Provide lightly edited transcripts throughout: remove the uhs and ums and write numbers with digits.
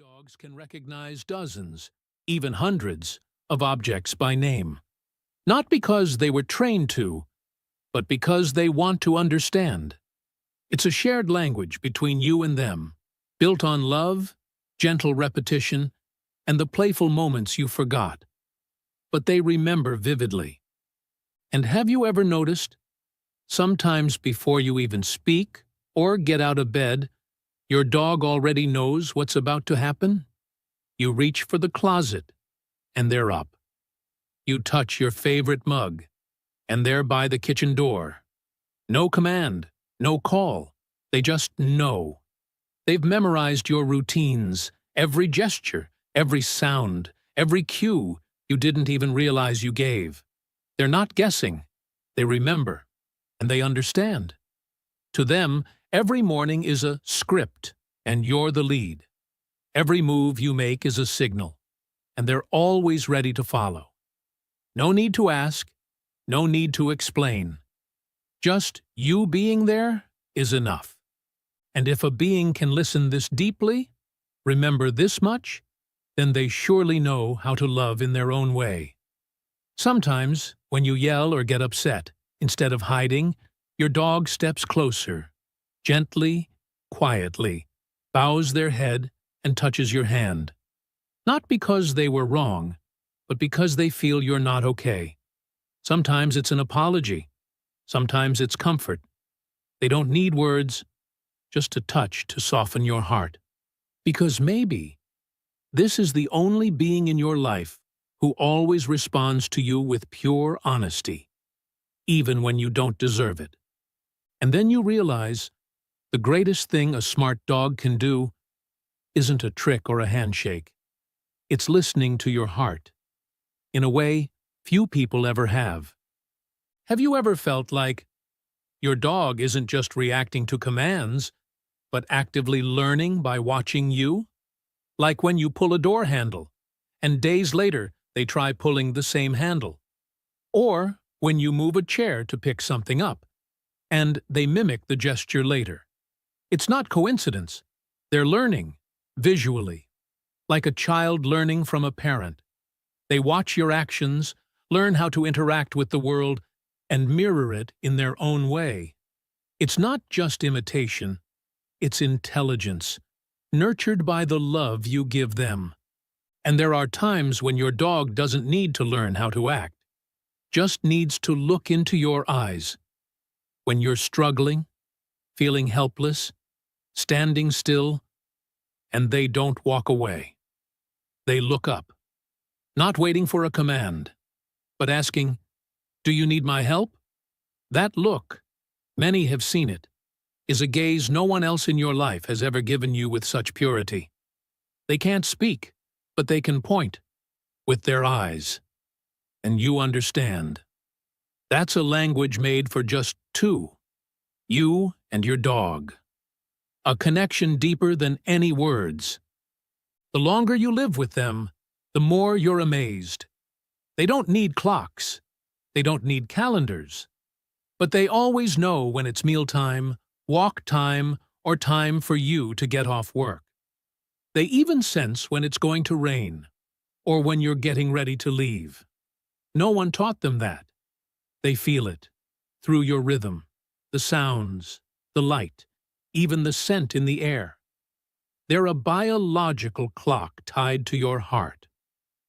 dogs can recognize dozens, even hundreds, of objects by name. Not because they were trained to, but because they want to understand. It's a shared language between you and them, built on love, gentle repetition, and the playful moments you forgot. But they remember vividly. And have you ever noticed? Sometimes before you even speak or get out of bed, your dog already knows what's about to happen. You reach for the closet, and they're up. You touch your favorite mug, and they're by the kitchen door. No command, no call. They just know. They've memorized your routines, every gesture, every sound, every cue you didn't even realize you gave. They're not guessing. They remember, and they understand. To them, every morning is a script, and you're the lead. Every move you make is a signal, and they're always ready to follow. No need to ask, no need to explain. Just you being there is enough. And if a being can listen this deeply, remember this much, then they surely know how to love in their own way. Sometimes, when you yell or get upset, instead of hiding, your dog steps closer, gently, quietly, bows their head and touches your hand. Not because they were wrong, but because they feel you're not okay. Sometimes it's an apology. Sometimes it's comfort. They don't need words, just a touch to soften your heart. Because maybe this is the only being in your life who always responds to you with pure honesty, even when you don't deserve it. And then you realize the greatest thing a smart dog can do isn't a trick or a handshake. It's listening to your heart, in a way few people ever have. Have you ever felt like your dog isn't just reacting to commands, but actively learning by watching you? Like when you pull a door handle, and days later they try pulling the same handle. Or when you move a chair to pick something up, and they mimic the gesture later. It's not coincidence. They're learning, visually, like a child learning from a parent. They watch your actions, learn how to interact with the world, and mirror it in their own way. It's not just imitation, it's intelligence, nurtured by the love you give them. And there are times when your dog doesn't need to learn how to act, just needs to look into your eyes. When you're struggling, feeling helpless, standing still, and they don't walk away. They look up, not waiting for a command, but asking, "Do you need my help?" That look, many have seen it, is a gaze no one else in your life has ever given you with such purity. They can't speak, but they can point, with their eyes. And you understand. That's a language made for just two, you and your dog. A connection deeper than any words. The longer you live with them, the more you're amazed. They don't need clocks. They don't need calendars. But they always know when it's mealtime, walk time, or time for you to get off work. They even sense when it's going to rain, or when you're getting ready to leave. No one taught them that. They feel it, through your rhythm, the sounds, the light, even the scent in the air. They're a biological clock tied to your heart,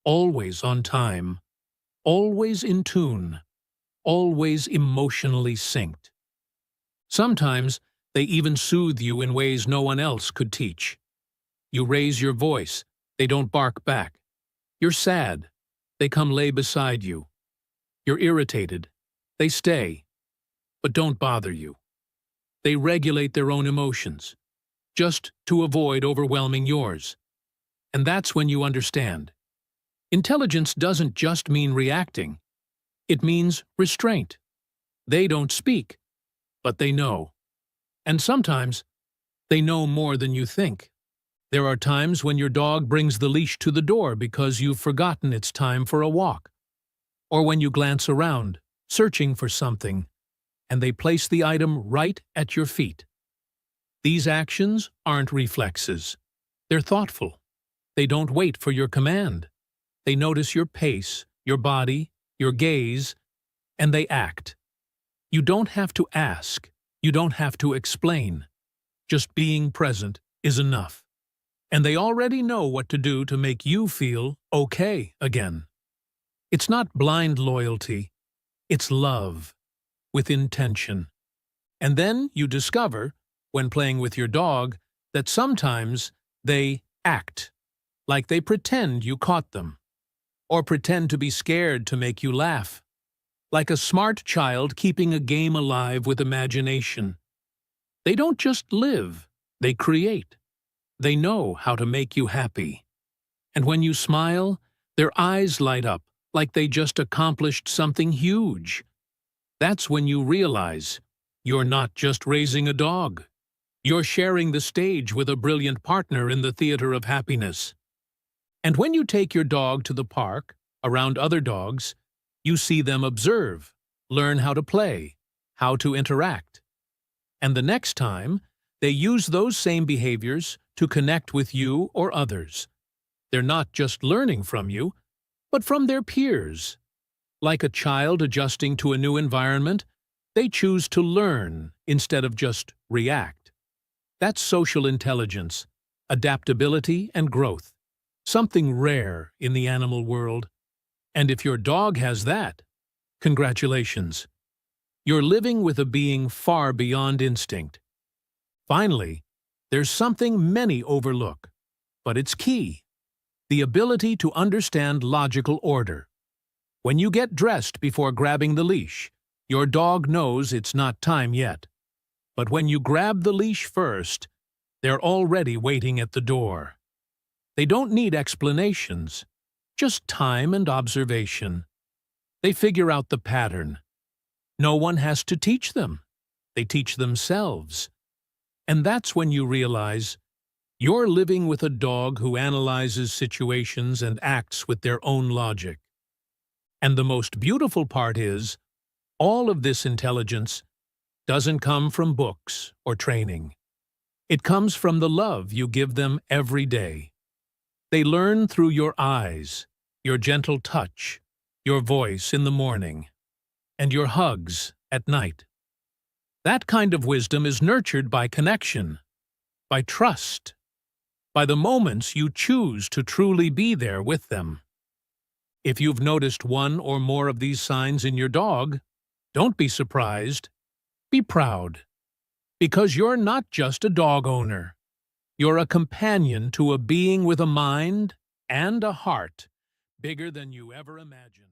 always on time, always in tune, always emotionally synced. Sometimes they even soothe you in ways no one else could teach. You raise your voice, they don't bark back. You're sad, they come lay beside you. You're irritated, they stay, but don't bother you. They regulate their own emotions, just to avoid overwhelming yours. And that's when you understand. Intelligence doesn't just mean reacting. It means restraint. They don't speak, but they know. And sometimes, they know more than you think. There are times when your dog brings the leash to the door because you've forgotten it's time for a walk. Or when you glance around, searching for something, and they place the item right at your feet. These actions aren't reflexes. They're thoughtful. They don't wait for your command. They notice your pace, your body, your gaze, and they act. You don't have to ask. You don't have to explain. Just being present is enough. And they already know what to do to make you feel okay again. It's not blind loyalty. It's love, with intention. And then you discover, when playing with your dog, that sometimes they act, like they pretend you caught them, or pretend to be scared to make you laugh, like a smart child keeping a game alive with imagination. They don't just live, they create. They know how to make you happy. And when you smile, their eyes light up like they just accomplished something huge. That's when you realize you're not just raising a dog. You're sharing the stage with a brilliant partner in the theater of happiness. And when you take your dog to the park, around other dogs, you see them observe, learn how to play, how to interact. And the next time, they use those same behaviors to connect with you or others. They're not just learning from you, but from their peers. Like a child adjusting to a new environment, they choose to learn instead of just react. That's social intelligence, adaptability, and growth, something rare in the animal world. And if your dog has that, congratulations. You're living with a being far beyond instinct. Finally, there's something many overlook, but it's key: the ability to understand logical order. When you get dressed before grabbing the leash, your dog knows it's not time yet. But when you grab the leash first, they're already waiting at the door. They don't need explanations, just time and observation. They figure out the pattern. No one has to teach them. They teach themselves. And that's when you realize you're living with a dog who analyzes situations and acts with their own logic. And the most beautiful part is, all of this intelligence doesn't come from books or training. It comes from the love you give them every day. They learn through your eyes, your gentle touch, your voice in the morning, and your hugs at night. That kind of wisdom is nurtured by connection, by trust, by the moments you choose to truly be there with them. If you've noticed one or more of these signs in your dog, don't be surprised. Be proud. Because you're not just a dog owner. You're a companion to a being with a mind and a heart bigger than you ever imagined.